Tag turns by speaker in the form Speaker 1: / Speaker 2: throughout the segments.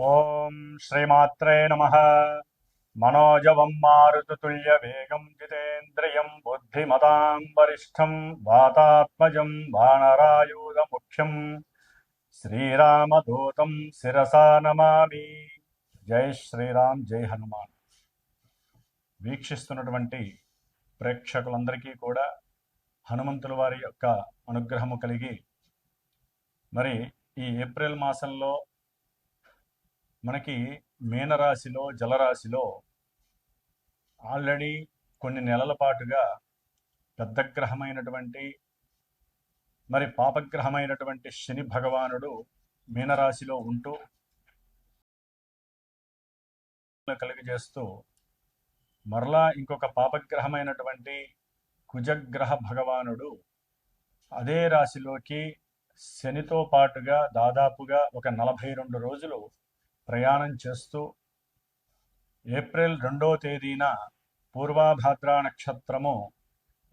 Speaker 1: ఓం శ్రీమాత్రే నమః. మనోజవం మారుతతుల్యవేగం జితేంద్రియం బుద్ధిమతాం వరిష్టం వాతాత్మజం వానరాయూధముఖ్యం శ్రీరామదూతం శిరసా నమామి. జై శ్రీరామ్, జై హనుమాన్. వీక్షిస్తున్నటువంటి ప్రేక్షకులందరికీ కూడా హనుమంతుల వారి యొక్క అనుగ్రహము కలిగి, మరి ఈ ఏప్రిల్ మాసంలో మనకి మీనరాశిలో జలరాశిలో ఆల్రెడీ కొన్ని నెలల పాటుగా పెద్ద గ్రహమైనటువంటి మరి పాపగ్రహమైనటువంటి శని భగవానుడు మీనరాశిలో ఉంటూ కలిగజేస్తూ, మరలా ఇంకొక పాపగ్రహమైనటువంటి కుజగ్రహ భగవానుడు అదే రాశిలోకి శనితో పాటుగా దాదాపుగా ఒక 42 రోజులు ప్రయాణం చేస్తూ ఏప్రిల్ 2వ తేదీన పూర్వాభాద్ర నక్షత్రము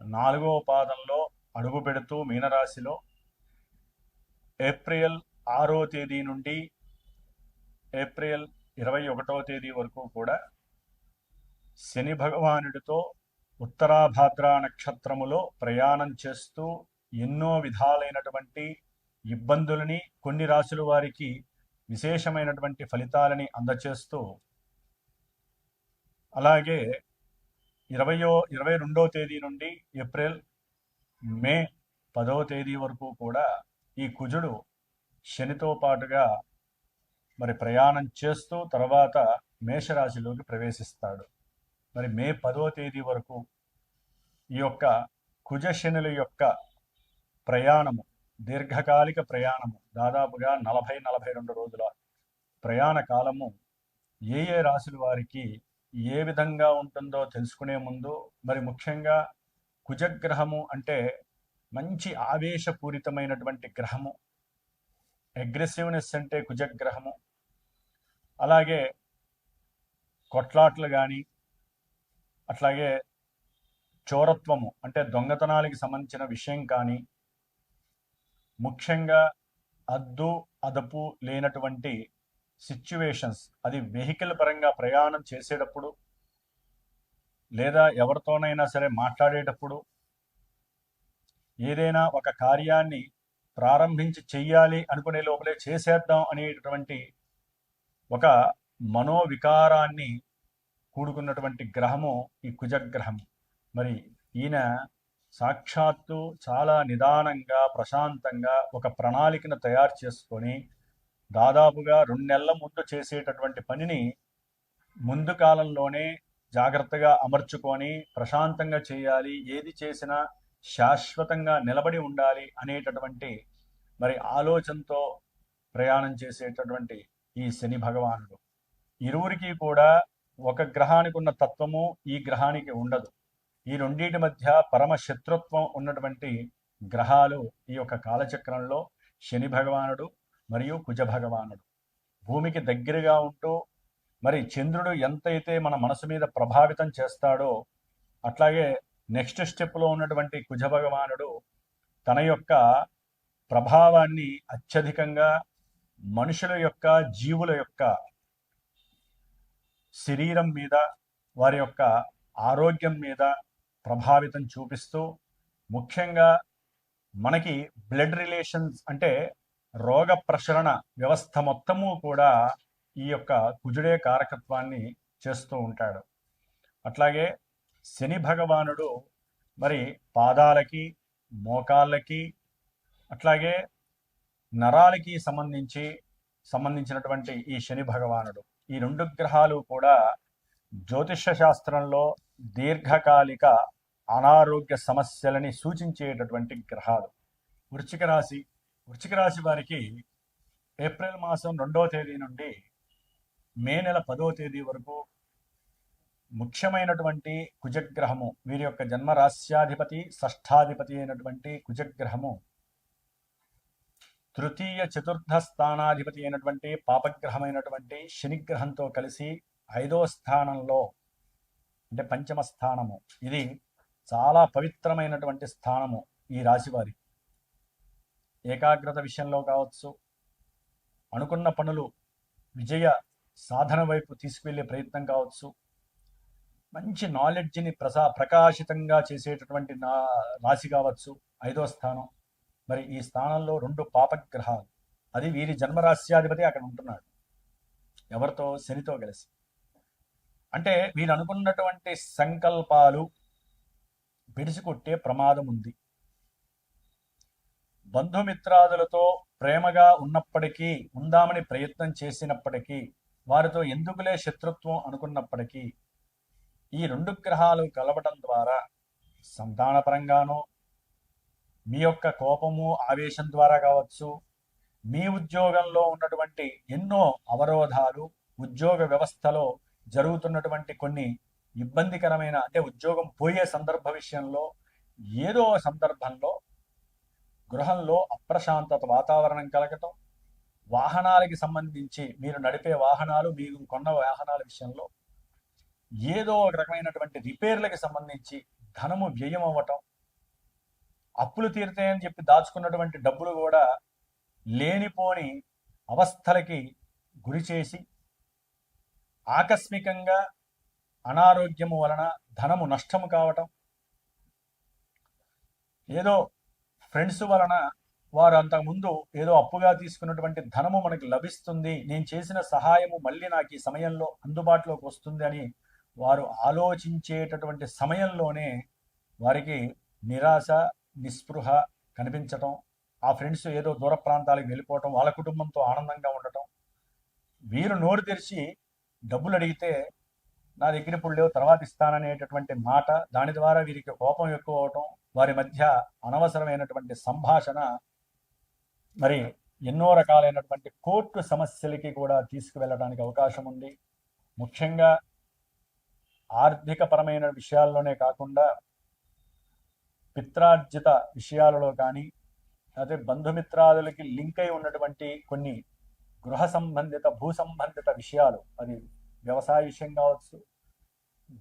Speaker 1: 4వ పాదంలో అడుగు పెడుతూ మీనరాశిలో ఏప్రిల్ 6వ తేదీ నుండి ఏప్రిల్ 21వ తేదీ వరకు కూడా శని భగవానుడితో ఉత్తరాభాద్ర నక్షత్రములో ప్రయాణం చేస్తూ ఎన్నో విధాలైనటువంటి ఇబ్బందులని, కొన్ని రాశుల వారికి విశేషమైనటువంటి ఫలితాలని అందచేస్తూ, అలాగే 22వ తేదీ నుండి ఏప్రిల్ మే 10వ తేదీ వరకు కూడా ఈ కుజుడు శనితో పాటుగా మరి ప్రయాణం చేస్తూ తర్వాత మేషరాశిలోకి ప్రవేశిస్తాడు. మరి మే 10వ తేదీ వరకు ఈ యొక్క కుజ శనుల యొక్క ప్రయాణము, దీర్ఘకాలిక ప్రయాణము, దాదాపుగా 40-42 రోజుల ప్రయాణ కాలము ఏ ఏ రాశుల వారికి ఏ విధంగా ఉంటుందో తెలుసుకునే ముందు, మరి ముఖ్యంగా కుజగ్రహము అంటే మంచి ఆవేశపూరితమైనటువంటి గ్రహము, అగ్రెసివ్నెస్ అంటే కుజగ్రహము. అలాగే కొట్లాట్లు కానీ, అట్లాగే చోరత్వము అంటే దొంగతనాలకి సంబంధించిన విషయం కానీ, ముఖ్యంగా అద్దు అదుపు లేనటువంటి సిచ్యువేషన్స్, అది వెహికల్ పరంగా ప్రయాణం చేసేటప్పుడు లేదా ఎవరితోనైనా సరే మాట్లాడేటప్పుడు, ఏదైనా ఒక కార్యాన్ని ప్రారంభించి చెయ్యాలి అనుకునే లోపలే చేసేద్దాం అనేటటువంటి ఒక మనోవికారాన్ని కూడుకున్నటువంటి గ్రహము ఈ కుజగ్రహం. మరి ఈయన సాక్షాత్తు చాలా నిదానంగా ప్రశాంతంగా ఒక ప్రణాళికను తయారు చేసుకొని దాదాపుగా 2 నెలల ముందు చేసేటటువంటి పనిని ముందు కాలంలోనే జాగ్రత్తగా అమర్చుకొని ప్రశాంతంగా చేయాలి, ఏది చేసినా శాశ్వతంగా నిలబడి ఉండాలి అనేటటువంటి మరి ఆలోచనతో ప్రయాణం చేసేటటువంటి ఈ శని భగవానుడు. ఇరువురికి కూడా ఒక గ్రహానికి ఉన్న తత్వము ఈ గ్రహానికి ఉండదు. ఈ రెండింటి మధ్య పరమ శత్రుత్వం ఉన్నటువంటి గ్రహాలు ఈ యొక్క కాలచక్రంలో శని భగవానుడు మరియు కుజ భగవానుడు. భూమికి దగ్గరగా ఉంటూ మరి చంద్రుడు ఎంతైతే మన మనసు మీద ప్రభావితం చేస్తాడో, అట్లాగే నెక్స్ట్ స్టెప్లో ఉన్నటువంటి కుజ భగవానుడు తన యొక్క ప్రభావాన్ని అత్యధికంగా మనుషుల యొక్క, జీవుల యొక్క శరీరం మీద, వారి యొక్క ఆరోగ్యం మీద ప్రభావితం చూపిస్తూ, ముఖ్యంగా మనకి బ్లడ్ రిలేషన్స్ అంటే రోగ ప్రసరణ వ్యవస్థ మొత్తము కూడా ఈ యొక్క కుజుడే కారకత్వాన్ని చేస్తూ ఉంటాడు. అట్లాగే శని భగవానుడు మరి పాదాలకి, మోకాళ్ళకి, అట్లాగే నరాలకి సంబంధించినటువంటి ఈ శని భగవానుడు, ఈ 2 గ్రహాలు కూడా జ్యోతిష శాస్త్రంలో దీర్ఘకాలిక అనారోగ్య సమస్యలని సూచించేటటువంటి గ్రహాలు. వృశ్చిక రాశి వారికి ఏప్రిల్ మాసం 2వ తేదీ నుండి మే నెల 10వ తేదీ వరకు ముఖ్యమైనటువంటి కుజగ్రహము, వీరి యొక్క జన్మరాశ్యాధిపతి, షష్ఠాధిపతి అయినటువంటి కుజగ్రహము తృతీయ చతుర్థ స్థానాధిపతి అయినటువంటి పాపగ్రహమైనటువంటి శనిగ్రహంతో కలిసి 5వ స్థానంలో, అంటే పంచమ స్థానము, ఇది చాలా పవిత్రమైనటువంటి స్థానము ఈ రాశివారి. ఏకాగ్రత విషయంలో కావచ్చు, అనుకున్న పనులు విజయ సాధన వైపు తీసుకువెళ్ళే ప్రయత్నం కావచ్చు, మంచి నాలెడ్జ్ని ప్రకాశితంగా చేసేటటువంటి రాశి కావచ్చు 5వ స్థానం. మరి ఈ స్థానంలో 2 పాపగ్రహాలు, అది వీరి జన్మరాశ్యాధిపతి అక్కడ ఉంటున్నాడు. ఎవరితో? శనితో కలిసి. అంటే వీరు అనుకున్నటువంటి సంకల్పాలు విడిచికొట్టే ప్రమాదం ఉంది. బంధుమిత్రాదులతో ప్రేమగా ఉన్నప్పటికీ, ఉందామని ప్రయత్నం చేసినప్పటికీ, వారితో ఎందుకులే శత్రుత్వం అనుకున్నప్పటికీ, ఈ 2 గ్రహాలు కలవటం ద్వారా సంతానపరంగానో, మీ యొక్క కోపము ఆవేశం ద్వారా కావచ్చు, మీ ఉద్యోగంలో ఉన్నటువంటి ఎన్నో అవరోధాలు, ఉద్యోగ వ్యవస్థలో జరుగుతున్నటువంటి కొన్ని ఇబ్బందికరమైన, అంటే ఉద్యోగం పోయే సందర్భ విషయంలో ఏదో సందర్భంలో గృహంలో అప్రశాంతత వాతావరణం కలగటం, వాహనాలకి సంబంధించి మీరు నడిపే వాహనాలు, మీరు కొన్న వాహనాల విషయంలో ఏదో ఒక రకమైనటువంటి రిపేర్లకి సంబంధించి ధనము వ్యయం అవ్వటం, అప్పులు తీరుతాయని చెప్పి దాచుకున్నటువంటి డబ్బులు కూడా లేనిపోని అవస్థలకి గురి చేసి ఆకస్మికంగా అనారోగ్యము వలన ధనము నష్టము కావటం, ఏదో ఫ్రెండ్స్ వలన వారు అంతకుముందు ఏదో అప్పుగా తీసుకున్నటువంటి ధనము మనకి లభిస్తుంది, నేను చేసిన సహాయము మళ్ళీ నాకు ఈ సమయంలో అందుబాటులోకి వస్తుంది అని వారు ఆలోచించేటటువంటి సమయంలోనే వారికి నిరాశ, నిస్పృహ కనిపించటం, ఆ ఫ్రెండ్స్ ఏదో దూర ప్రాంతాలకు వెళ్ళిపోవటం, వాళ్ళ కుటుంబంతో ఆనందంగా ఉండటం, వీరు నోరు తెరిచి డబ్బులు అడిగితే నా దగ్గర ఇప్పుడు లేవు తర్వాత ఇస్తాననేటటువంటి మాట, దాని ద్వారా వీరికి కోపం ఎక్కువ అవటం, వారి మధ్య అనవసరమైనటువంటి సంభాషణ, మరి ఎన్నో రకాలైనటువంటి కోర్టు సమస్యలకి కూడా తీసుకువెళ్ళడానికి అవకాశం ఉంది. ముఖ్యంగా ఆర్థికపరమైన విషయాల్లోనే కాకుండా పిత్రార్జిత విషయాలలో కానీ, అదే బంధుమిత్రాదులకి లింక్ అయి ఉన్నటువంటి కొన్ని గృహ సంబంధిత, భూ సంబంధిత విషయాలు, అది వ్యవసాయ విషయం కావచ్చు,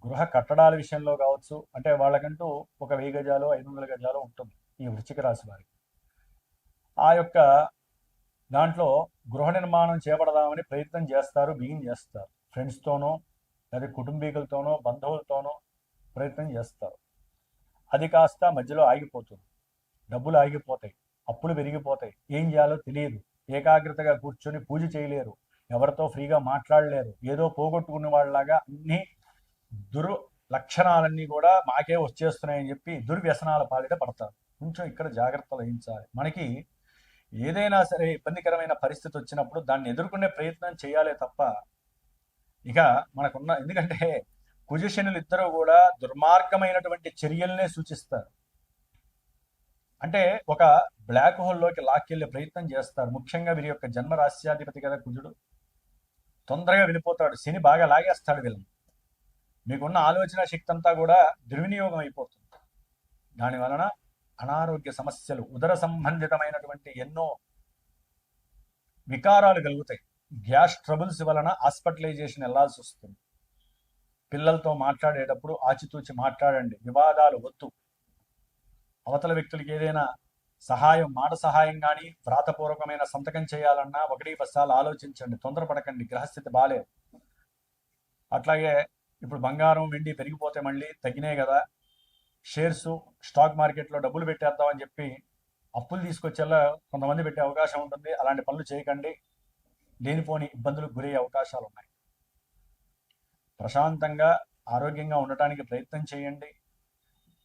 Speaker 1: గృహ కట్టడాల విషయంలో కావచ్చు, అంటే వాళ్ళకంటూ ఒక 1000 గజాలు 500 గజాలు ఉంటుంది ఈ వృశ్చిక రాశి వారికి. ఆ యొక్క దాంట్లో గృహ నిర్మాణం చేపడదామని ప్రయత్నం చేస్తారు, బిగిన్ చేస్తారు. ఫ్రెండ్స్తోనో లేదా కుటుంబీకులతోనో బంధువులతోనో ప్రయత్నం చేస్తారు. అది కాస్త మధ్యలో ఆగిపోతుంది, డబ్బులు ఆగిపోతాయి, అప్పులు పెరిగిపోతాయి, ఏం చేయాలో తెలియదు, ఏకాగ్రతగా కూర్చొని పూజ చేయలేరు, ఎవరితో ఫ్రీగా మాట్లాడలేరు, ఏదో పోగొట్టుకున్న వాళ్ళలాగా అన్ని లక్షణాలన్నీ కూడా మాకే వచ్చేస్తున్నాయని చెప్పి దుర్వ్యసనాల పాలిట పడతారు. కొంచెం ఇక్కడ జాగ్రత్త వహించాలి. మనకి ఏదైనా సరే ఇబ్బందికరమైన పరిస్థితి వచ్చినప్పుడు దాన్ని ఎదుర్కొనే ప్రయత్నం చేయాలే తప్ప, ఇక మనకున్న, ఎందుకంటే కుజశనులు ఇద్దరు కూడా దుర్మార్గమైనటువంటి చర్యలనే సూచిస్తారు. అంటే ఒక బ్లాక్ హోల్లోకి లాక్కెళ్ళే ప్రయత్నం చేస్తారు. ముఖ్యంగా వీరి యొక్క జన్మ రాశ్యాధిపతి కదా కుజుడు, తొందరగా వెళ్ళిపోతాడు. శని బాగా లాగేస్తాడు వీళ్ళని. మీకున్న ఆలోచన శక్తి అంతా కూడా దుర్వినియోగం అయిపోతుంది. దాని వలన అనారోగ్య సమస్యలు, ఉదర సంబంధితమైనటువంటి ఎన్నో వికారాలు కలుగుతాయి. గ్యాస్ ట్రబుల్స్ వలన హాస్పిటలైజేషన్ వెళ్లాల్సి వస్తుంది. పిల్లలతో మాట్లాడేటప్పుడు ఆచితూచి మాట్లాడండి, వివాదాలు వద్దు. అవతల వ్యక్తులకి ఏదైనా సహాయం, మాట సహాయం కానీ వ్రాతపూర్వకమైన సంతకం చేయాలన్నా 1-10 సార్లు ఆలోచించండి, తొందరపడకండి, గ్రహస్థితి బాలేదు. అట్లాగే ఇప్పుడు బంగారం వెండి పెరిగిపోతే మళ్ళీ తగ్గినాయి కదా, షేర్స్ స్టాక్ మార్కెట్లో డబ్బులు పెట్టేద్దామని చెప్పి అప్పులు తీసుకొచ్చేలా కొంతమంది పెట్టే అవకాశం ఉంటుంది. అలాంటి పనులు చేయకండి, లేనిపోని ఇబ్బందులకు గురయ్యే అవకాశాలు ఉన్నాయి. ప్రశాంతంగా ఆరోగ్యంగా ఉండటానికి ప్రయత్నం చేయండి.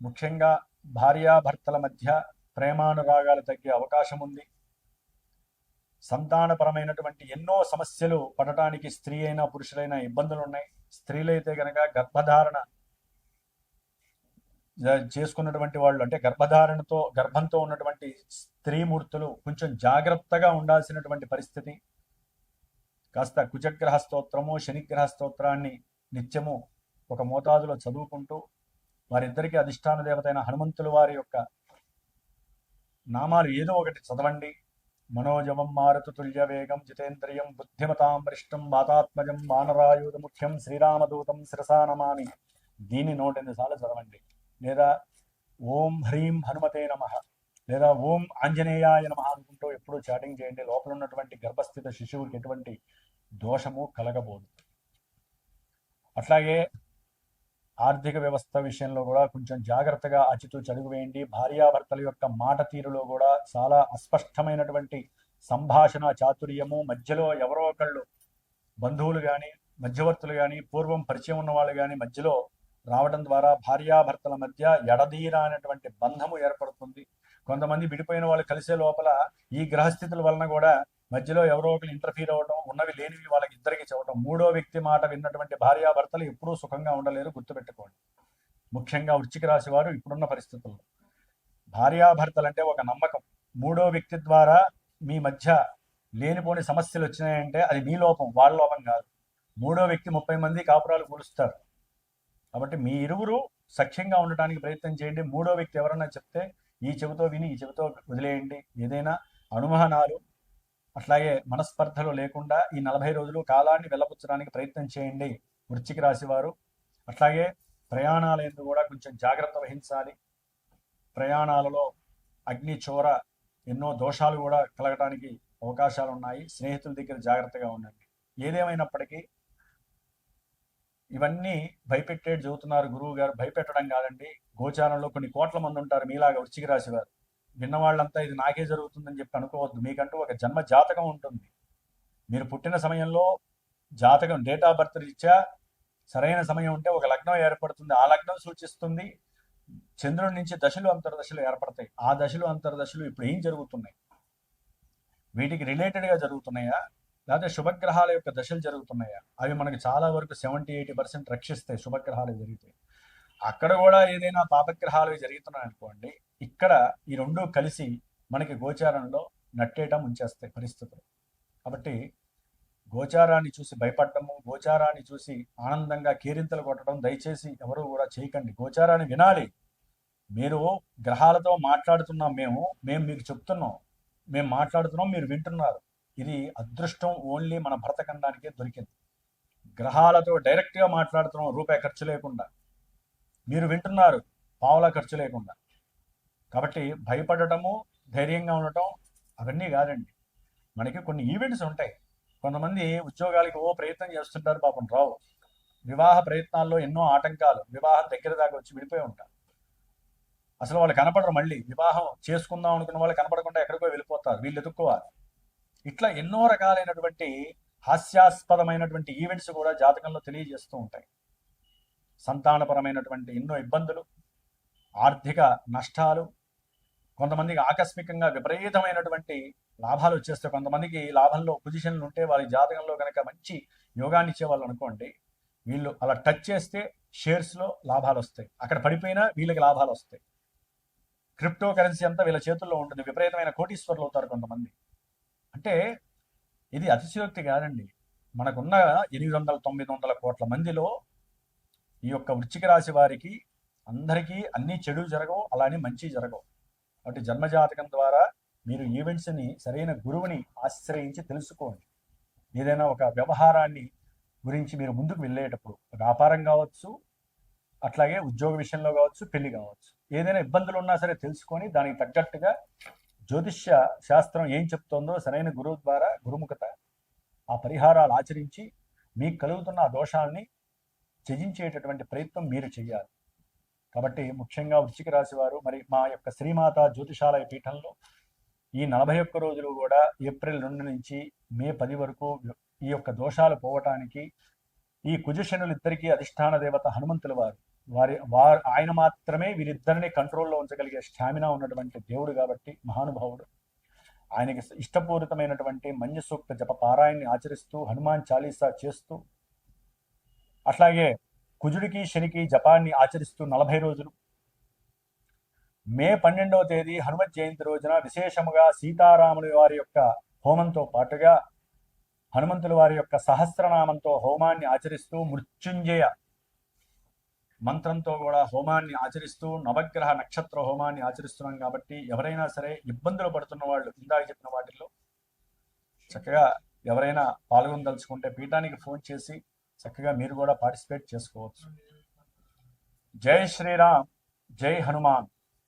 Speaker 1: ముఖ్యంగా భార్యాభర్తల మధ్య ప్రేమానురాగాలు తగ్గే అవకాశం ఉంది. సంతానపరమైనటువంటి ఎన్నో సమస్యలు పడటానికి స్త్రీ అయినా పురుషులైనా ఇబ్బందులు ఉన్నాయి. స్త్రీలైతే కనుక గర్భధారణ చేసుకున్నటువంటి వాళ్ళు, అంటే గర్భంతో ఉన్నటువంటి స్త్రీమూర్తులు కొంచెం జాగ్రత్తగా ఉండాల్సినటువంటి పరిస్థితి. కాస్త కుజగ్రహ స్తోత్రము, శనిగ్రహ స్తోత్రాన్ని నిత్యము ఒక మోతాదులో చదువుకుంటూ, వారిద్దరికీ అధిష్టాన దేవతైన హనుమంతుల వారి యొక్క నామాలు ఏదో ఒకటి చదవండి. మనోజవం మారుతు తుల్య వేగం జితేంద్రియం బుద్ధిమతాం వరిష్టం వాతాత్మజం వానరాయుధ ముఖ్యం శ్రీరామదూతం శిరసా నమామి, దీన్ని 108 సార్లు చదవండి. లేదా ఓం హ్రీం హనుమతే నమః, లేదా ఓం ఆంజనేయాయ నమః అనుకుంటూ ఎప్పుడూ చాటింగ్ చేయండి. లోపల ఉన్నటువంటి గర్భస్థిత శిశువుకి ఎటువంటి దోషము కలగబోదు. అట్లాగే ఆర్థిక వ్యవస్థ విషయంలో కూడా కొంచెం జాగ్రత్తగా అచితూచి అడుగు వేయండి. భార్యాభర్తల యొక్క మాట తీరులో కూడా చాలా అస్పష్టమైనటువంటి సంభాషణ చాతుర్యము, మధ్యలో ఎవరో ఒకళ్ళు బంధువులు కానీ మధ్యవర్తులు కానీ పూర్వం పరిచయం ఉన్న వాళ్ళు కానీ మధ్యలో రావడం ద్వారా భార్యాభర్తల మధ్య ఎడదీరానటువంటి బంధము ఏర్పడుతుంది. కొంతమంది విడిపోయిన వాళ్ళు కలిసే లోపల ఈ గ్రహస్థితుల వలన కూడా మధ్యలో ఎవరో ఒకరు ఇంటర్ఫీర్ అవ్వడం, ఉన్నవి లేనివి వాళ్ళకి ఇద్దరికి చెప్పడం, మూడో వ్యక్తి మాట విన్నటువంటి భార్యాభర్తలు ఎప్పుడూ సుఖంగా ఉండలేరు, గుర్తుపెట్టుకోండి. ముఖ్యంగా వృశ్చిక రాశి వారు ఇప్పుడున్న పరిస్థితుల్లో భార్యాభర్తలు అంటే ఒక నమ్మకం, మూడో వ్యక్తి ద్వారా మీ మధ్య లేనిపోని సమస్యలు వచ్చినాయంటే అది మీ లోపం, వాళ్ళ లోపం కాదు. మూడో వ్యక్తి 30 మంది కాపురాలు కూలుస్తారు. కాబట్టి మీ ఇరువురు సఖ్యంగా ఉండటానికి ప్రయత్నం చేయండి. మూడో వ్యక్తి ఎవరన్నా చెప్తే ఈ చెవితో విని ఈ చెవితో వదిలేయండి. ఏదైనా అనుమానాలు అట్లాగే మనస్పర్ధలు లేకుండా ఈ 40 రోజులు కాలాన్ని వెళ్ళపుచ్చడానికి ప్రయత్నం చేయండి వృశ్చిక రాశి వారు. అట్లాగే ప్రయాణాలందు కూడా కొంచెం జాగ్రత్త వహించాలి. ప్రయాణాలలో అగ్ని చోర ఎన్నో దోషాలు కూడా కలగటానికి అవకాశాలు ఉన్నాయి. స్నేహితుల దగ్గర జాగ్రత్తగా ఉండండి. ఏదేమైనప్పటికీ ఇవన్నీ భయపెట్టేది చెబుతున్నారు గురువు గారు. భయపెట్టడం కాదండి. గోచారంలో కొన్ని కోట్ల మంది ఉంటారు మీలాగా వృశ్చిక రాశి వారు. విన్నవాళ్ళంతా ఇది నాకే జరుగుతుందని చెప్పి అనుకోవద్దు. మీకంటూ ఒక జన్మ జాతకం ఉంటుంది. మీరు పుట్టిన సమయంలో జాతకం డేట్ ఆఫ్ బర్త్ రీత్యా సరైన సమయం ఉంటే ఒక లగ్నం ఏర్పడుతుంది. ఆ లగ్నం సూచిస్తుంది చంద్రుడి నుంచి దశలు అంతర్దశలు ఏర్పడతాయి. ఆ దశలు అంతర్దశలు ఇప్పుడు ఏం జరుగుతున్నాయి, వీటికి రిలేటెడ్గా జరుగుతున్నాయా లేకపోతే శుభగ్రహాల యొక్క దశలు జరుగుతున్నాయా? అవి మనకి చాలా వరకు 70-80% రక్షిస్తాయి శుభగ్రహాలు జరిగితే. అక్కడ కూడా ఏదైనా పాపగ్రహాలు జరుగుతున్నాయి అనుకోండి, ఇక్కడ ఈ రెండూ కలిసి మనకి గోచారంలో నట్టేయటం ఉంచేస్తాయి పరిస్థితులు. కాబట్టి గోచారాన్ని చూసి భయపడటము, గోచారాన్ని చూసి ఆనందంగా కేరింతలు కొట్టడం దయచేసి ఎవరు కూడా చేయకండి. గోచారాన్ని వినాలి. మీరు గ్రహాలతో మాట్లాడుతున్నాం, మేము మీకు చెప్తున్నాం, మేము మాట్లాడుతున్నాం, మీరు వింటున్నారు. ఇది అదృష్టం ఓన్లీ మన భరతఖండానికే దొరికింది. గ్రహాలతో డైరెక్ట్గా మాట్లాడుతున్నాం, రూపాయి ఖర్చు లేకుండా. మీరు వింటున్నారు, పావులా ఖర్చు లేకుండా. కాబట్టి భయపడటము, ధైర్యంగా ఉండటం అవన్నీ కాదండి. మనకి కొన్ని ఈవెంట్స్ ఉంటాయి. కొంతమంది ఉద్యోగాలకి ప్రయత్నం చేస్తుంటారు, పాపం రావు. వివాహ ప్రయత్నాల్లో ఎన్నో ఆటంకాలు, వివాహం దగ్గర దాకా వచ్చి విడిపోయి ఉంటారు. అసలు వాళ్ళు కనపడరు. మళ్ళీ వివాహం చేసుకుందాం అనుకున్న వాళ్ళు కనపడకుండా ఎక్కడికో వెళ్ళిపోతారు, వీళ్ళు ఎదుక్కోవాలి. ఇట్లా ఎన్నో రకాలైనటువంటి హాస్యాస్పదమైనటువంటి ఈవెంట్స్ కూడా జాతకంలో తెలియజేస్తూ ఉంటాయి. సంతానపరమైనటువంటి ఎన్నో ఇబ్బందులు, ఆర్థిక నష్టాలు, కొంతమందికి ఆకస్మికంగా విపరీతమైనటువంటి లాభాలు వచ్చేస్తే, కొంతమందికి లాభంలో పొజిషన్లు ఉంటే వారి జాతకంలో కనుక మంచి యోగాన్ని ఇచ్చేవాళ్ళు అనుకోండి, వీళ్ళు అలా టచ్ చేస్తే షేర్స్లో లాభాలు వస్తాయి, అక్కడ పడిపోయినా వీళ్ళకి లాభాలు వస్తాయి. క్రిప్టో కరెన్సీ అంతా వీళ్ళ చేతుల్లో ఉంటుంది, విపరీతమైన కోటీశ్వర్లు అవుతారు కొంతమంది. అంటే ఇది అతిశయోక్తి కాదండి. మనకున్న 800-900 కోట్ల మందిలో ఈ యొక్క వృశ్చిక రాశి వారికి అందరికీ అన్ని చెడు జరగవు, అలానే మంచి జరగవు. కాబట్టి జన్మజాతకం ద్వారా మీరు ఈవెంట్స్ని సరైన గురువుని ఆశ్రయించి తెలుసుకోండి. ఏదైనా ఒక వ్యవహారాన్ని గురించి మీరు ముందుకు వెళ్ళేటప్పుడు, వ్యాపారం కావచ్చు, అట్లాగే ఉద్యోగ విషయంలో కావచ్చు, పెళ్లి కావచ్చు, ఏదైనా ఇబ్బందులు ఉన్నా సరే తెలుసుకొని దానికి తగ్గట్టుగా జ్యోతిష్య శాస్త్రం ఏం చెప్తోందో సరైన గురువు ద్వారా గురుముఖత ఆ పరిహారాలు ఆచరించి మీకు కలుగుతున్న ఆ దోషాలని త్యజించేటటువంటి ప్రయత్నం మీరు చేయాలి. కాబట్టి ముఖ్యంగా వృశ్చిక రాశి వారు మరి మా యొక్క శ్రీమాత జ్యోతిషాలయ పీఠంలో ఈ 41 రోజులు కూడా ఏప్రిల్ 2 నుంచి మే 10 వరకు ఈ యొక్క దోషాలు పోవటానికి ఈ కుజశనులిద్దరికీ అధిష్టాన దేవత హనుమంతుల వారు ఆయన మాత్రమే వీరిద్దరిని కంట్రోల్లో ఉంచగలిగే స్టామినా ఉన్నటువంటి దేవుడు కాబట్టి మహానుభావుడు. ఆయనకి ఇష్టపూరితమైనటువంటి మంజు సూక్త జప పారాయణని ఆచరిస్తూ హనుమాన్ చాలీసా చేస్తూ, అట్లాగే కుజుడికి శనికి జపాన్ని ఆచరిస్తూ 40 రోజులు, మే 12వ తేదీ హనుమత్ జయంతి రోజున విశేషముగా సీతారాముల వారి యొక్క హోమంతో పాటుగా హనుమంతుల వారి యొక్క సహస్రనామంతో హోమాన్ని ఆచరిస్తూ, మృత్యుంజయ మంత్రంతో కూడా హోమాన్ని ఆచరిస్తూ, నవగ్రహ నక్షత్ర హోమాన్ని ఆచరిస్తున్నాం. కాబట్టి ఎవరైనా సరే ఇబ్బందులు పడుతున్న వాళ్ళు ఇందాక చెప్పిన వాటిల్లో చక్కగా ఎవరైనా పాల్గొనదలుచుకుంటే పీఠానికి ఫోన్ చేసి చక్కగా మీరు కూడా పార్టిసిపేట్ చేసుకోవచ్చు. జై శ్రీరామ్, జై హనుమాన్.